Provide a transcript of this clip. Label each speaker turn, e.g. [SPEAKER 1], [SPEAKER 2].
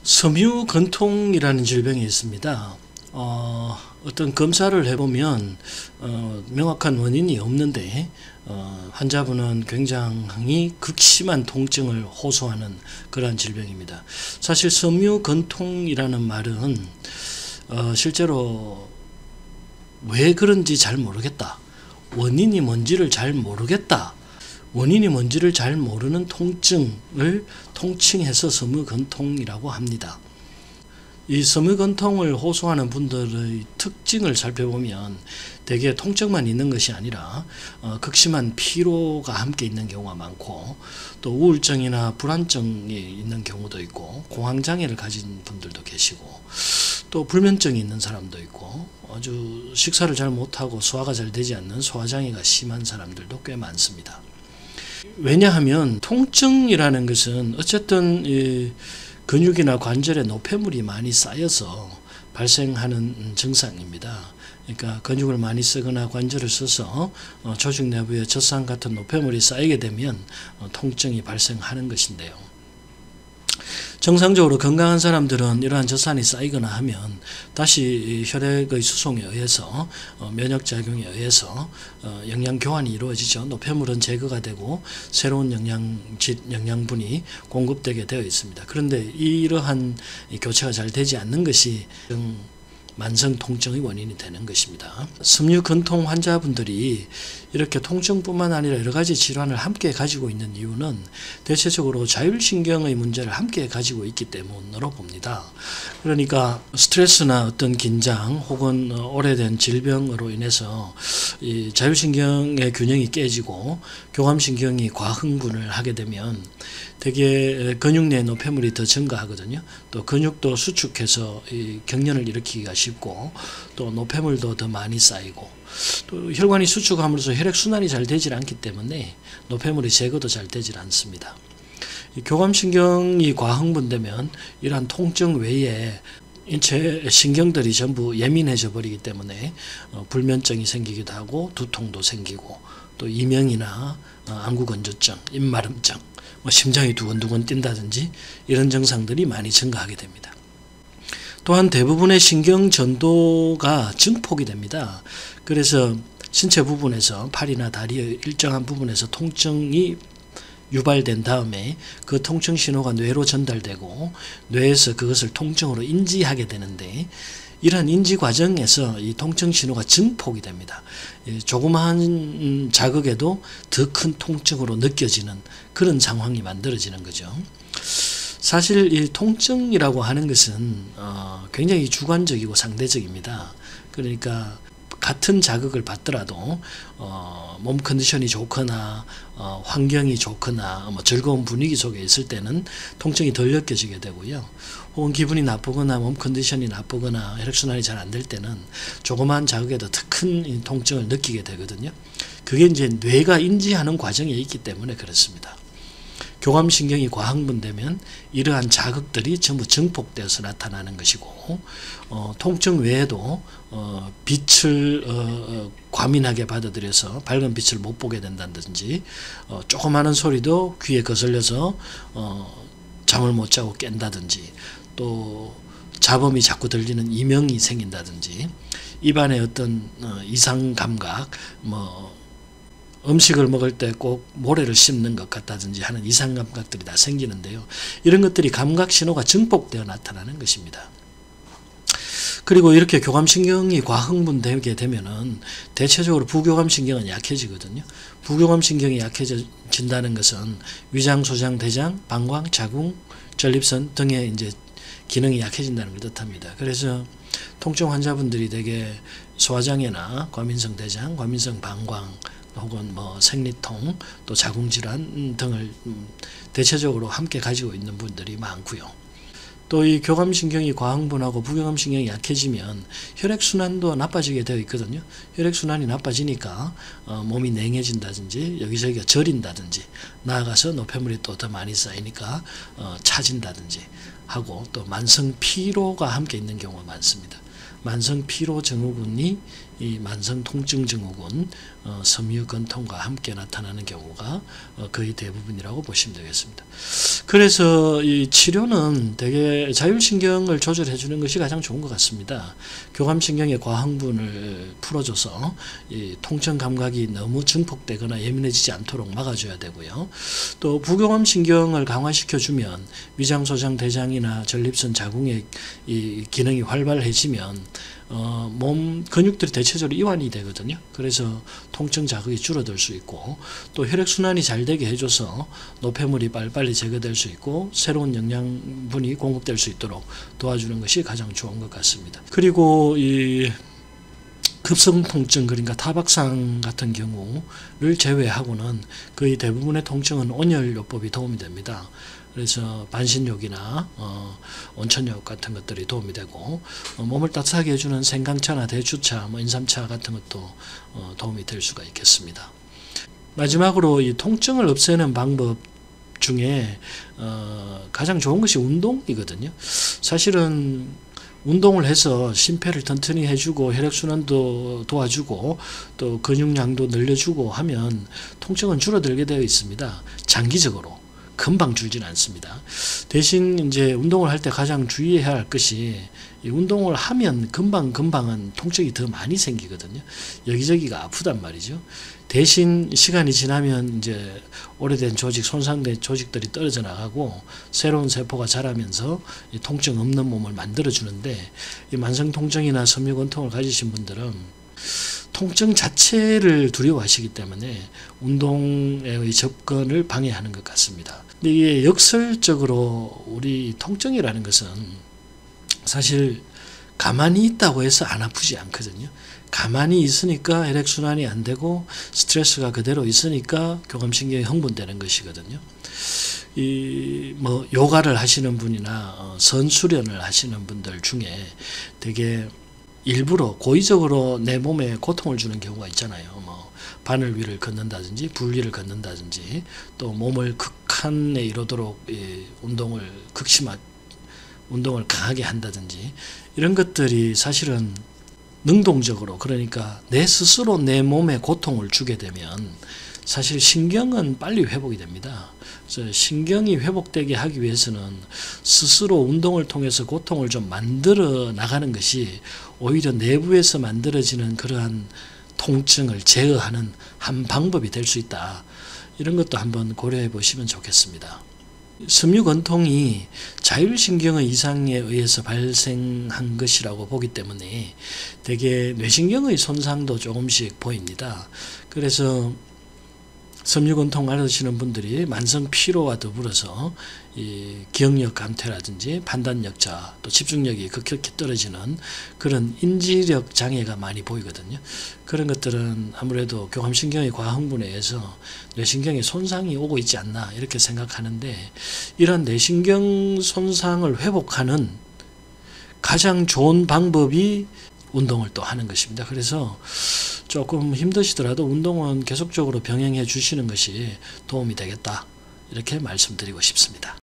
[SPEAKER 1] 섬유건통이라는 질병이 있습니다. 어떤 검사를 해보면 명확한 원인이 없는데 환자분은 굉장히 극심한 통증을 호소하는 그러한 질병입니다. 사실 섬유건통이라는 말은 실제로 왜 그런지 잘 모르겠다, 원인이 뭔지를 잘 모르겠다, 원인이 뭔지를 잘 모르는 통증을 통칭해서 섬유건통이라고 합니다. 이 섬유건통을 호소하는 분들의 특징을 살펴보면 대개 통증만 있는 것이 아니라 극심한 피로가 함께 있는 경우가 많고, 또 우울증이나 불안증이 있는 경우도 있고, 공황장애를 가진 분들도 계시고, 또 불면증이 있는 사람도 있고, 아주 식사를 잘 못하고 소화가 잘 되지 않는 소화장애가 심한 사람들도 꽤 많습니다. 왜냐하면 통증이라는 것은 어쨌든 이 근육이나 관절에 노폐물이 많이 쌓여서 발생하는 증상입니다. 그러니까 근육을 많이 쓰거나 관절을 써서 조직 내부에 젖산 같은 노폐물이 쌓이게 되면 통증이 발생하는 것인데요. 정상적으로 건강한 사람들은 이러한 젖산이 쌓이거나 하면 다시 혈액의 수송에 의해서 면역작용에 의해서 영양 교환이 이루어지죠. 노폐물은 제거가 되고 새로운 영양분이 공급되게 되어 있습니다. 그런데 이러한 교체가 잘 되지 않는 것이 만성 통증의 원인이 되는 것입니다. 섬유건통 환자분들이 이렇게 통증뿐만 아니라 여러 가지 질환을 함께 가지고 있는 이유는 대체적으로 자율신경의 문제를 함께 가지고 있기 때문으로 봅니다. 그러니까 스트레스나 어떤 긴장 혹은 오래된 질병으로 인해서 이 자율신경의 균형이 깨지고 교감신경이 과흥분을 하게 되면 되게 근육 내 노폐물이 더 증가하거든요. 또 근육도 수축해서 이 경련을 일으키기가 쉽고, 또 노폐물도 더 많이 쌓이고, 또 혈관이 수축함으로써 혈액순환이 잘 되질 않기 때문에 노폐물이 제거도 잘 되질 않습니다. 이 교감신경이 과흥분되면 이러한 통증 외에 인체 신경들이 전부 예민해져 버리기 때문에 불면증이 생기기도 하고, 두통도 생기고, 또 이명이나 안구건조증, 입마름증, 심장이 두근두근 뛴다든지 이런 증상들이 많이 증가하게 됩니다. 또한 대부분의 신경 전도가 증폭이 됩니다. 그래서 신체 부분에서 팔이나 다리의 일정한 부분에서 통증이 유발된 다음에 그 통증 신호가 뇌로 전달되고, 뇌에서 그것을 통증으로 인지하게 되는데, 이러한 인지 과정에서 이 통증 신호가 증폭이 됩니다. 조그마한 자극에도 더 큰 통증으로 느껴지는 그런 상황이 만들어지는 거죠. 사실 이 통증이라고 하는 것은 굉장히 주관적이고 상대적입니다. 그러니까 같은 자극을 받더라도 몸 컨디션이 좋거나 환경이 좋거나 즐거운 분위기 속에 있을 때는 통증이 덜 느껴지게 되고요. 혹은 기분이 나쁘거나 몸 컨디션이 나쁘거나 혈액순환이 잘 안 될 때는 조그마한 자극에도 더 큰 통증을 느끼게 되거든요. 그게 이제 뇌가 인지하는 과정에 있기 때문에 그렇습니다. 교감신경이 과흥분되면 이러한 자극들이 전부 증폭되어서 나타나는 것이고, 통증 외에도 빛을 과민하게 받아들여서 밝은 빛을 못 보게 된다든지, 조그마한 소리도 귀에 거슬려서 잠을 못 자고 깬다든지, 또 잡음이 자꾸 들리는 이명이 생긴다든지, 입안에 어떤 이상 감각, 음식을 먹을 때 꼭 모래를 씹는 것 같다든지 하는 이상 감각들이 다 생기는데요. 이런 것들이 감각 신호가 증폭되어 나타나는 것입니다. 그리고 이렇게 교감신경이 과흥분되게 되면은 대체적으로 부교감신경은 약해지거든요. 부교감신경이 약해진다는 것은 위장, 소장, 대장, 방광, 자궁, 전립선 등의 이제 기능이 약해진다는 걸 뜻합니다. 그래서 통증 환자분들이 대개 소화장애나 과민성 대장, 과민성 방광, 혹은 생리통, 또 자궁질환 등을 대체적으로 함께 가지고 있는 분들이 많고요. 또 이 교감신경이 과흥분하고 부교감신경이 약해지면 혈액순환도 나빠지게 되어 있거든요. 혈액순환이 나빠지니까 몸이 냉해진다든지 여기저기가 저린다든지, 나아가서 노폐물이 또 더 많이 쌓이니까 차진다든지 하고, 또 만성 피로가 함께 있는 경우가 많습니다. 만성 피로 증후군이 이 만성 통증 증후군, 섬유건통과 함께 나타나는 경우가 거의 대부분이라고 보시면 되겠습니다. 그래서 이 치료는 되게 자율신경을 조절해 주는 것이 가장 좋은 것 같습니다. 교감신경의 과흥분을 풀어줘서 이 통증 감각이 너무 증폭되거나 예민해지지 않도록 막아줘야 되고요. 또 부교감신경을 강화시켜주면 위장소장, 대장이나 전립선, 자궁의 이 기능이 활발해지면 몸 근육들이 대체적으로 이완이 되거든요. 그래서 통증 자극이 줄어들 수 있고, 또 혈액순환이 잘 되게 해줘서 노폐물이 빨리빨리 제거될 수 있고 새로운 영양분이 공급될 수 있도록 도와주는 것이 가장 좋은 것 같습니다. 그리고 이 급성통증, 그러니까 타박상 같은 경우를 제외하고는 거의 대부분의 통증은 온열요법이 도움이 됩니다. 그래서 반신욕이나 온천욕 같은 것들이 도움이 되고, 몸을 따뜻하게 해주는 생강차나 대추차, 인삼차 같은 것도 도움이 될 수가 있겠습니다. 마지막으로 이 통증을 없애는 방법 중에 가장 좋은 것이 운동이거든요. 사실은 운동을 해서 심폐를 튼튼히 해주고 혈액순환도 도와주고 또 근육량도 늘려주고 하면 통증은 줄어들게 되어 있습니다. 장기적으로. 금방 줄지는 않습니다. 대신 이제 운동을 할 때 가장 주의해야 할 것이, 이 운동을 하면 금방은 통증이 더 많이 생기거든요. 여기저기가 아프단 말이죠. 대신 시간이 지나면 이제 오래된 조직, 손상된 조직들이 떨어져 나가고 새로운 세포가 자라면서 이 통증 없는 몸을 만들어 주는데, 이 만성 통증이나 섬유건통을 가지신 분들은 통증 자체를 두려워하시기 때문에 운동의 접근을 방해하는 것 같습니다. 근데 이게 역설적으로 우리 통증이라는 것은 사실 가만히 있다고 해서 안 아프지 않거든요. 가만히 있으니까 혈액순환이 안 되고 스트레스가 그대로 있으니까 교감신경이 흥분되는 것이거든요. 이 요가를 하시는 분이나 선수련을 하시는 분들 중에 되게 일부러 고의적으로 내 몸에 고통을 주는 경우가 있잖아요. 바늘 위를 걷는다든지 불 위를 걷는다든지, 또 몸을 극한에 이르도록 운동을 강하게 한다든지, 이런 것들이 사실은 능동적으로, 그러니까 내 스스로 내 몸에 고통을 주게 되면 사실 신경은 빨리 회복이 됩니다. 그래서 신경이 회복되게 하기 위해서는 스스로 운동을 통해서 고통을 좀 만들어 나가는 것이 오히려 내부에서 만들어지는 그러한 통증을 제어하는 한 방법이 될 수 있다. 이런 것도 한번 고려해 보시면 좋겠습니다. 섬유건통이 자율신경의 이상에 의해서 발생한 것이라고 보기 때문에 대개 뇌신경의 손상도 조금씩 보입니다. 그래서 섬유건통 앓으시는 분들이 만성 피로와 더불어서 이 기억력 감퇴라든지 판단력자, 또 집중력이 급격히 떨어지는 그런 인지력 장애가 많이 보이거든요. 그런 것들은 아무래도 교감신경의 과흥분에 의해서 뇌신경에 손상이 오고 있지 않나 이렇게 생각하는데, 이런 뇌신경 손상을 회복하는 가장 좋은 방법이 운동을 또 하는 것입니다. 그래서 조금 힘드시더라도 운동은 계속적으로 병행해 주시는 것이 도움이 되겠다, 이렇게 말씀드리고 싶습니다.